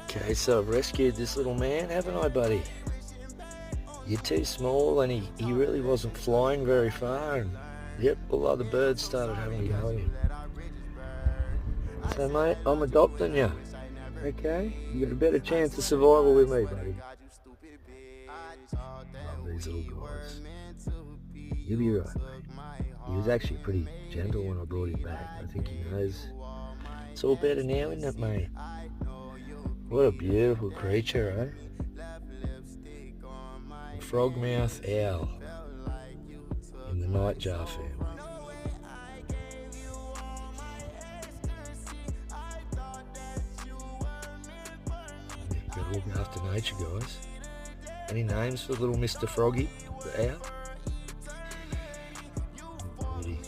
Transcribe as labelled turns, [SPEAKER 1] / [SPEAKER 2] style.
[SPEAKER 1] Okay, so I've rescued this little man, haven't I, buddy? You're too small, and he really wasn't flying very far, and yep, all other birds started having a go at him. So mate, I'm adopting you. Okay? You got a better chance of survival with me, buddy. Love these little guys. You'll be right, mate. He was actually pretty gentle when I brought him back. I think he knows it's all better now, isn't it, mate? What a beautiful creature, eh? The frogmouth owl in the nightjar family. Gotta look after nature, guys. Any names for little Mr. Froggy, the owl?